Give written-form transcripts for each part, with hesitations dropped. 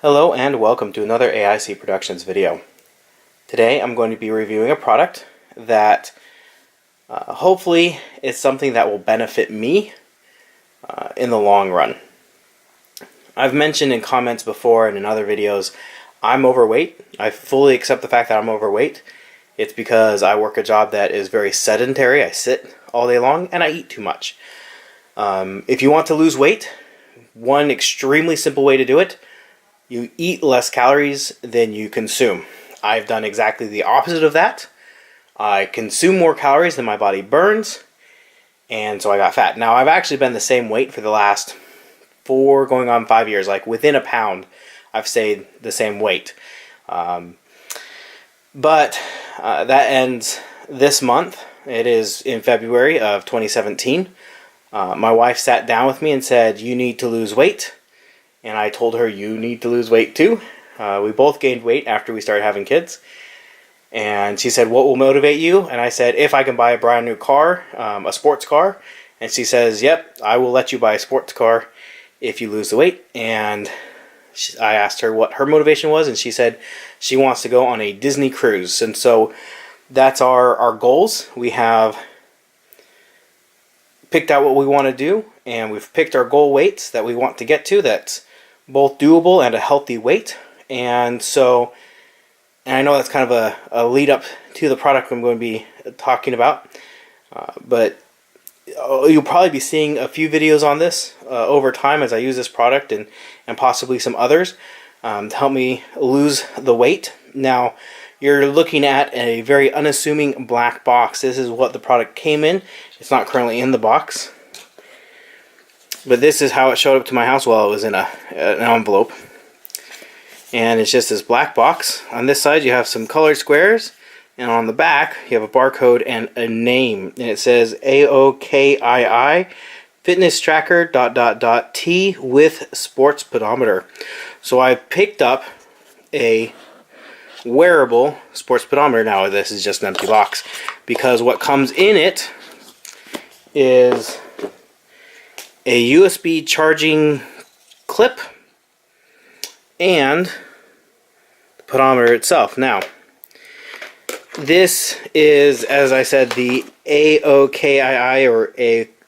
Hello and welcome to another AIC Productions video. Today I'm going to be reviewing a product that hopefully is something that will benefit me in the long run. I've mentioned in comments before and in other videos I'm overweight. I fully accept the fact that I'm overweight. It's because I work a job that is very sedentary. I sit all day long and I eat too much. If you want to lose weight, one extremely simple way to do it: you eat less calories than you consume. I've done exactly the opposite of that. I consume more calories than my body burns, and so I got fat. Now, I've actually been the same weight for the last 4 going on 5 years. Like within a pound, I've stayed the same weight. But that ends this month. It is in February of 2017. My wife sat down with me and said, "You need to lose weight." And I told her, "You need to lose weight too." We both gained weight after we started having kids. And she said, "What will motivate you?" And I said, "If I can buy a brand new car, a sports car." And she says, "Yep, I will let you buy a sports car if you lose the weight." And I asked her what her motivation was, and she said she wants to go on a Disney cruise. And so that's our goals. We have picked out what we want to do, and we've picked our goal weights that we want to get to that's both doable and a healthy weight. And so, and I know that's kind of a lead up to the product I'm going to be talking about, but you'll probably be seeing a few videos on this over time as I use this product and possibly some others to help me lose the weight. Now, you're looking at a very unassuming black box. This is what the product came in. It's not currently in the box, but this is how it showed up to my house while it was in an envelope. And it's just this black box. On this side you have some colored squares, and on the back you have a barcode and a name, and it says AOKII fitness tracker ... T with sports pedometer. So I picked up a wearable sports pedometer. Now this is just an empty box, because what comes in it is a USB charging clip and the pedometer itself. Now, this is, as I said, the AOKII or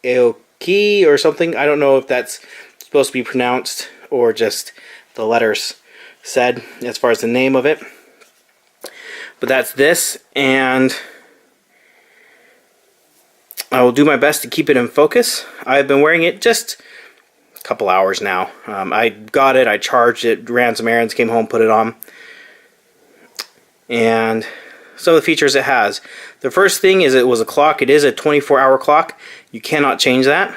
AOKII or something. I don't know if that's supposed to be pronounced or just the letters said as far as the name of it. But that's this, and I will do my best to keep it in focus. I've been wearing it just a couple hours now. I got it, I charged it, ran some errands, came home, put it on. And some of the features it has. The first thing is it was a clock. It is a 24-hour clock. You cannot change that.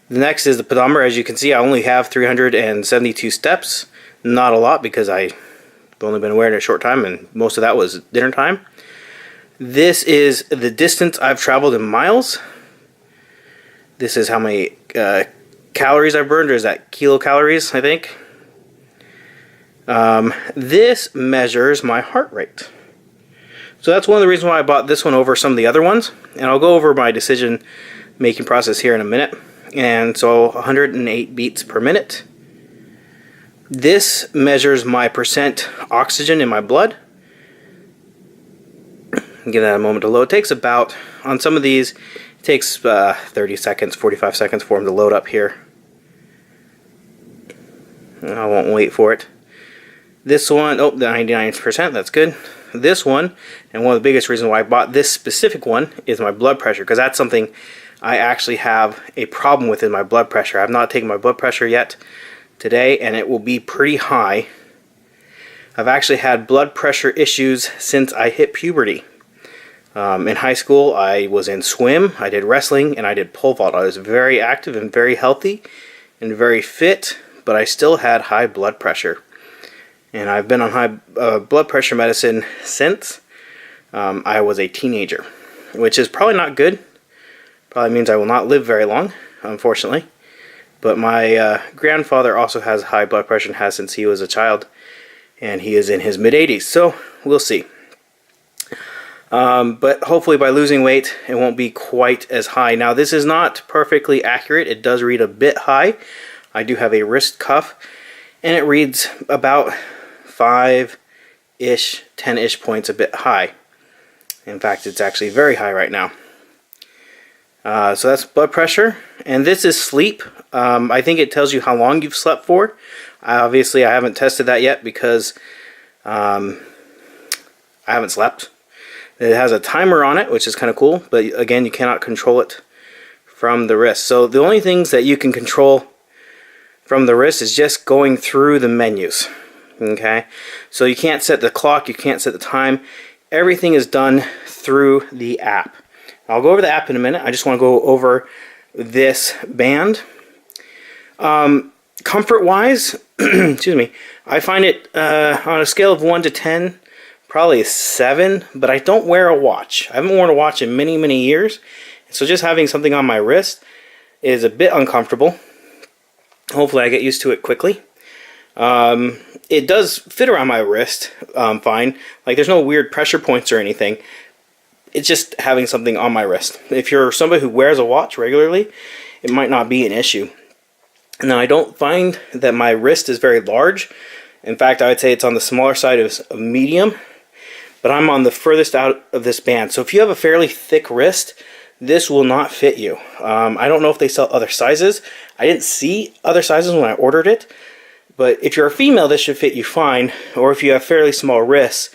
The next is the pedometer. As you can see, I only have 372 steps. Not a lot, because I've only been wearing it a short time, and most of that was dinner time. This is the distance I've traveled in miles. This is how many calories I've burned, or is that kilocalories, I think. This measures my heart rate. So that's one of the reasons why I bought this one over some of the other ones. And I'll go over my decision making process here in a minute. And so 108 beats per minute. This measures my percent oxygen in my blood. Give that a moment to load. It takes about, on some of these, it takes 30 seconds, 45 seconds for them to load up here. I won't wait for it. This one, oh, 99%, that's good. This one, and one of the biggest reasons why I bought this specific one, is my blood pressure, because that's something I actually have a problem with, in my blood pressure. I've not taken my blood pressure yet today, and it will be pretty high. I've actually had blood pressure issues since I hit puberty. In high school, I was in swim, I did wrestling, and I did pole vault. I was very active and very healthy and very fit, but I still had high blood pressure. And I've been on high blood pressure medicine since I was a teenager, which is probably not good. Probably means I will not live very long, unfortunately. But my grandfather also has high blood pressure and has since he was a child, and he is in his mid-80s, so we'll see. But hopefully by losing weight, it won't be quite as high. Now, this is not perfectly accurate. It does read a bit high. I do have a wrist cuff, and it reads about 5-ish, 10-ish points a bit high. In fact, it's actually very high right now. So that's blood pressure, and this is sleep. I think it tells you how long you've slept for. Obviously, I haven't tested that yet because I haven't slept. It has a timer on it, which is kind of cool, but again, you cannot control it from the wrist. So the only things that you can control from the wrist is just going through the menus. Okay, so you can't set the clock, you can't set the time. Everything is done through the app. I'll go over the app in a minute. I just want to go over this band. Comfort-wise, excuse me, I find it on a scale of 1 to 10, probably a 7, but I don't wear a watch. I haven't worn a watch in many, many years, so just having something on my wrist is a bit uncomfortable. Hopefully I get used to it quickly. It does fit around my wrist fine. Like, there's no weird pressure points or anything. It's just having something on my wrist. If you're somebody who wears a watch regularly, it might not be an issue. Now, I don't find that my wrist is very large. In fact, I would say it's on the smaller side of medium, but I'm on the furthest out of this band. So if you have a fairly thick wrist, this will not fit you. I don't know if they sell other sizes. I didn't see other sizes when I ordered it, but if you're a female, this should fit you fine. Or if you have fairly small wrists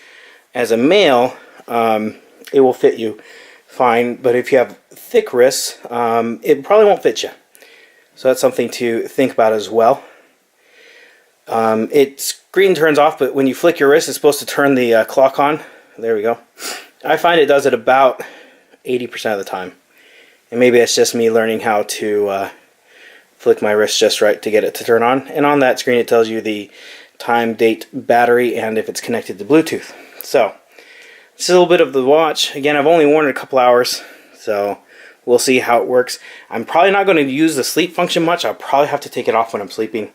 as a male, it will fit you fine. But if you have thick wrists, it probably won't fit you. So that's something to think about as well. Screen turns off, but when you flick your wrist, it's supposed to turn the clock on. There we go. I find it does it about 80% of the time. And maybe that's just me learning how to flick my wrist just right to get it to turn on. And on that screen, it tells you the time, date, battery, and if it's connected to Bluetooth. So, this is a little bit of the watch. Again, I've only worn it a couple hours, so we'll see how it works. I'm probably not going to use the sleep function much. I'll probably have to take it off when I'm sleeping.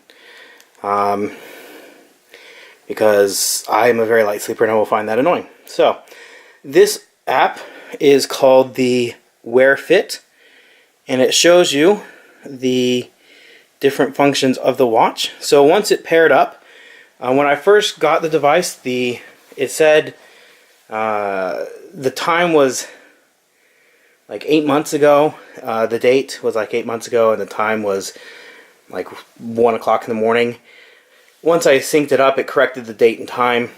Because I'm a very light sleeper and I will find that annoying. So, this app is called the Wear Fit, and it shows you the different functions of the watch. So once it paired up, when I first got the device, it said the time was like 8 months ago. The date was like 8 months ago, and the time was like 1 o'clock in the morning. Once I synced it up, it corrected the date and time.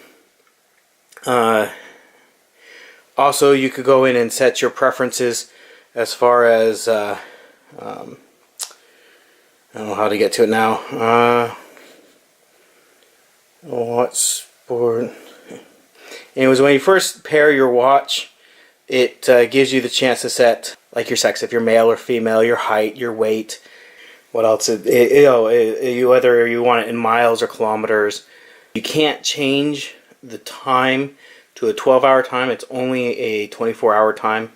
Also, you could go in and set your preferences as far as I don't know how to get to it now. What sport? Anyways, when you first pair your watch, it gives you the chance to set like your sex, if you're male or female, your height, your weight. What else? Whether you want it in miles or kilometers. You can't change the time to a 12-hour time. It's only a 24-hour time.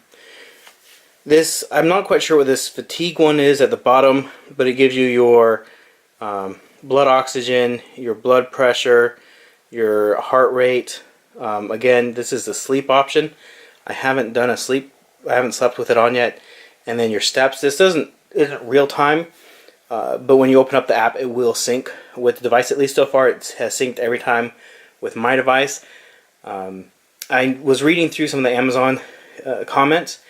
This, I'm not quite sure what this fatigue one is at the bottom, but it gives you your blood oxygen, your blood pressure, your heart rate. Again, this is the sleep option. I haven't slept with it on yet. And then your steps. This isn't real time, but when you open up the app, it will sync with the device. At least so far, it has synced every time with my device. I was reading through some of the Amazon comments,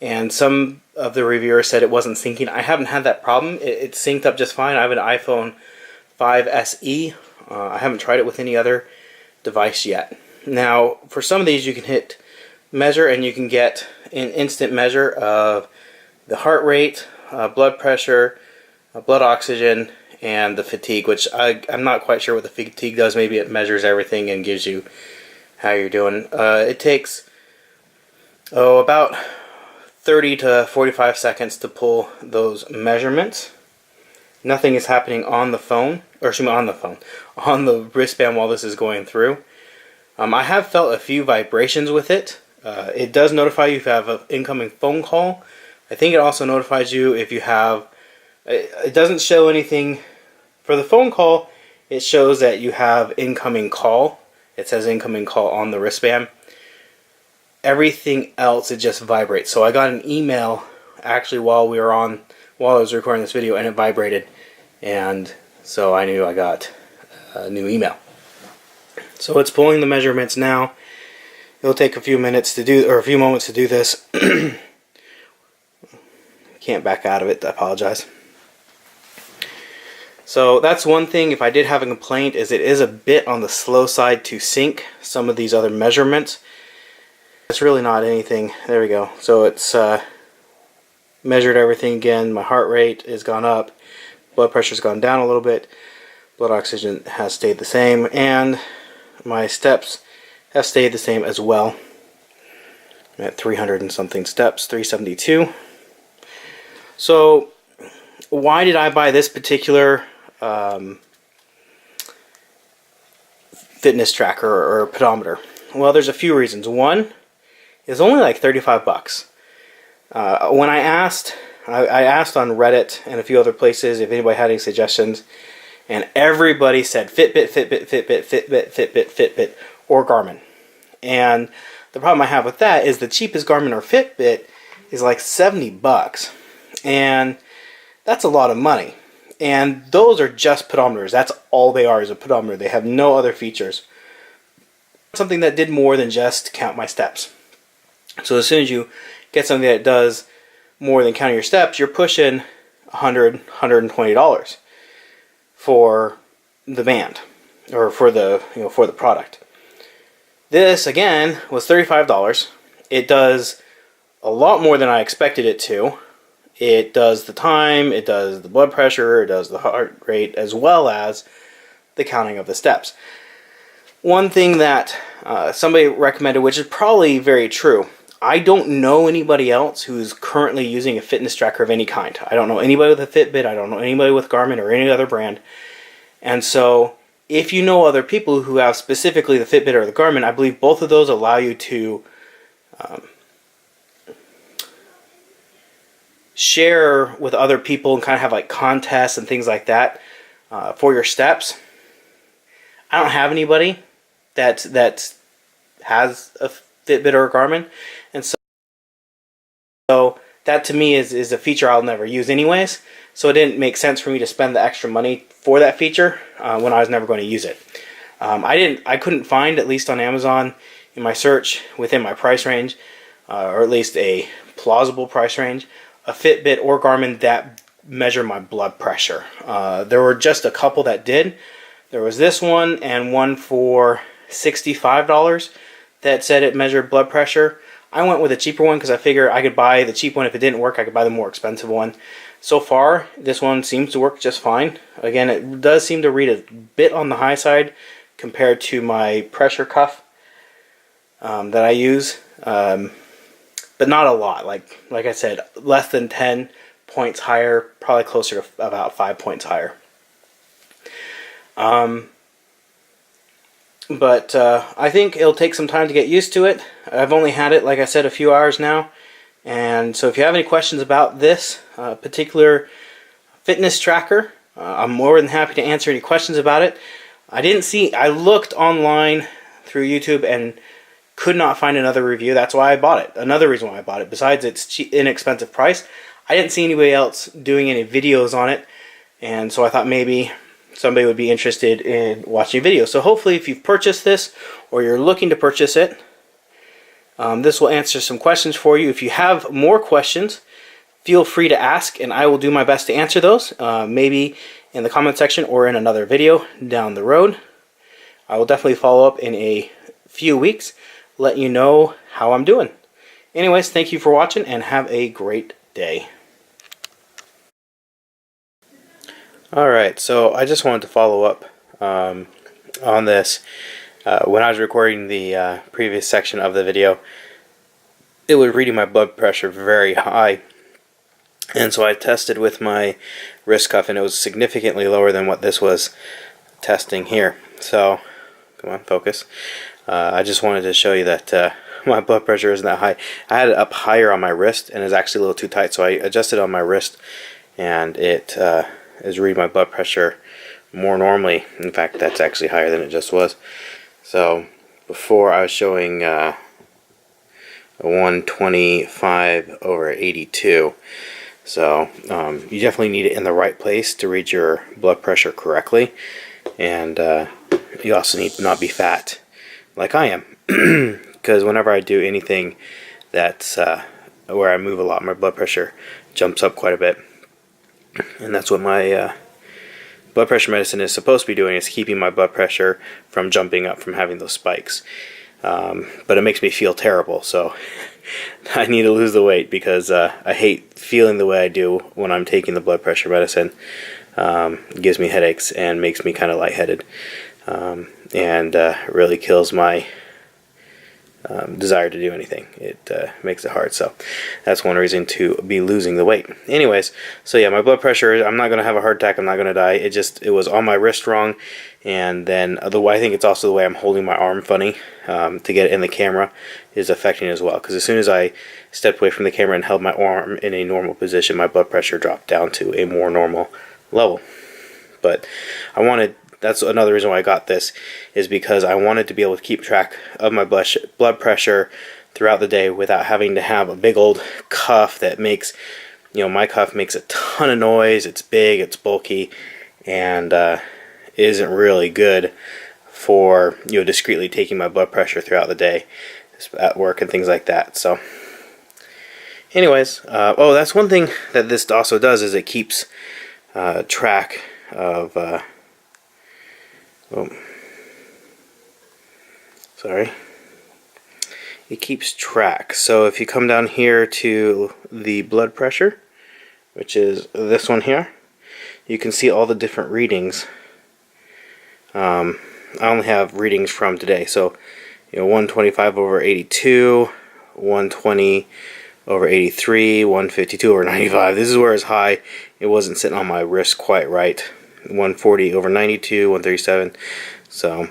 and some of the reviewers said it wasn't syncing. I haven't had that problem. It synced up just fine. I have an iPhone 5 SE. I haven't tried it with any other device yet. Now, for some of these, you can hit measure, and you can get an instant measure of the heart rate, blood pressure, blood oxygen, and the fatigue, which I'm not quite sure what the fatigue does. Maybe it measures everything and gives you how you're doing. It takes about 30 to 45 seconds to pull those measurements. Nothing is happening on the phone, or excuse me, on the wristband while this is going through. I have felt a few vibrations with it. It does notify you if you have an incoming phone call. I think it also notifies you if you have. It doesn't show anything for the phone call. It shows that you have incoming call. It says incoming call on the wristband. Everything else, it just vibrates. So I got an email actually while I was recording this video, and it vibrated, and so I knew I got new email. So it's pulling the measurements now. It'll take a few minutes to do, or a few moments to do this. Can't back out of it, I apologize. So that's one thing, if I did have a complaint, is it is a bit on the slow side to sync some of these other measurements. It's really not anything. There we go. So it's measured everything again. My heart rate has gone up, blood pressure's gone down a little bit, blood oxygen has stayed the same, and my steps have stayed the same as well. I'm at 300 and something steps, 372. So why did I buy this particular fitness tracker or pedometer? Well, there's a few reasons. One is only like 35 bucks. When I asked on Reddit and a few other places if anybody had any suggestions, and everybody said Fitbit, Fitbit, Fitbit, Fitbit, Fitbit, Fitbit, or Garmin. And the problem I have with that is the cheapest Garmin or Fitbit is like 70 bucks. And that's a lot of money. And those are just pedometers. That's all they are, is a pedometer. They have no other features. Something that did more than just count my steps. So as soon as you get something that does more than counting your steps, you're pushing $100, $120 for the band, or for the for the product. This again was $35. It does a lot more than I expected it to. It does the time, it does the blood pressure, it does the heart rate, as well as the counting of the steps. One thing that somebody recommended, which is probably very true, I don't know anybody else who's currently using a fitness tracker of any kind. I don't know anybody with a Fitbit, I don't know anybody with Garmin or any other brand. And so if you know other people who have specifically the Fitbit or the Garmin, I believe both of those allow you to share with other people and kind of have like contests and things like that for your steps. I don't have anybody that has a Fitbit or a Garmin, and so that to me is a feature I'll never use anyways. So it didn't make sense for me to spend the extra money for that feature when I was never going to use it. I couldn't find, at least on Amazon in my search within my price range, or at least a plausible price range, a Fitbit or Garmin that measure my blood pressure. There were just a couple that did. There was this one and one for $65 that said it measured blood pressure. I went with a cheaper one because I figured I could buy the cheap one. If it didn't work, I could buy the more expensive one. So far, this one seems to work just fine. Again, it does seem to read a bit on the high side compared to my pressure cuff that I use. But not a lot. Like I said, less than 10 points higher, probably closer to about 5 points higher. But I think it'll take some time to get used to it. I've only had it, like I said, a few hours now. And so if you have any questions about this particular fitness tracker, I'm more than happy to answer any questions about it. I looked online through YouTube and could not find another review. That's why I bought it. Another reason why I bought it, besides its inexpensive price, I didn't see anybody else doing any videos on it. And so I thought maybe somebody would be interested in watching a video. So hopefully if you've purchased this or you're looking to purchase it, this will answer some questions for you. If you have more questions, feel free to ask and I will do my best to answer those, maybe in the comment section or in another video down the road. I will definitely follow up in a few weeks, let you know how I'm doing. Anyways, thank you for watching and have a great day. Alright, so I just wanted to follow up on this. When I was recording the previous section of the video, it was reading my blood pressure very high. And so I tested with my wrist cuff and it was significantly lower than what this was testing here. So, come on, focus. I just wanted to show you that my blood pressure isn't that high. I had it up higher on my wrist and it's actually a little too tight, so I adjusted on my wrist and it is reading my blood pressure more normally. In fact, that's actually higher than it just was. So before I was showing a 125/82. So you definitely need it in the right place to read your blood pressure correctly. and you also need to not be fat like I am, because whenever I do anything that's where I move a lot, my blood pressure jumps up quite a bit, and that's what my blood pressure medicine is supposed to be doing, is keeping my blood pressure from jumping up, from having those spikes. But it makes me feel terrible, so I need to lose the weight, because I hate feeling the way I do when I'm taking the blood pressure medicine. It gives me headaches and makes me kind of lightheaded, and really kills my desire to do anything. It makes it hard, so that's one reason to be losing the weight. Anyways, so yeah, my blood pressure, I'm not going to have a heart attack, I'm not going to die. It was on my wrist wrong, and then I think it's also the way I'm holding my arm funny to get it in the camera is affecting as well, because as soon as I stepped away from the camera and held my arm in a normal position, my blood pressure dropped down to a more normal level. But that's another reason why I got this, is because I wanted to be able to keep track of my blood pressure throughout the day without having to have a big old cuff that makes, my cuff makes a ton of noise. It's big, it's bulky, and isn't really good for discreetly taking my blood pressure throughout the day at work and things like that. So anyways, that's one thing that this also does, is it keeps track of it keeps track. So if you come down here to the blood pressure, which is this one here, you can see all the different readings. I only have readings from today, so 125 over 82, 120 over 83, 152 over 95. This is where it's high. It wasn't sitting on my wrist quite right. 140 over 92, 137. So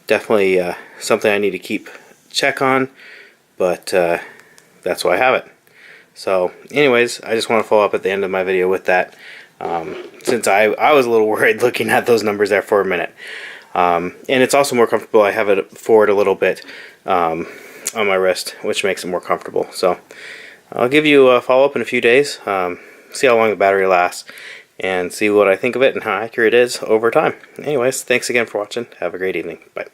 definitely something I need to keep check on, but that's why I have it. So anyways, I just want to follow up at the end of my video with that, since I was a little worried looking at those numbers there for a minute. And it's also more comfortable. I have it forward a little bit on my wrist, which makes it more comfortable. So I'll give you a follow-up in a few days, see how long the battery lasts, and see what I think of it and how accurate it is over time. Anyways, thanks again for watching. Have a great evening. Bye.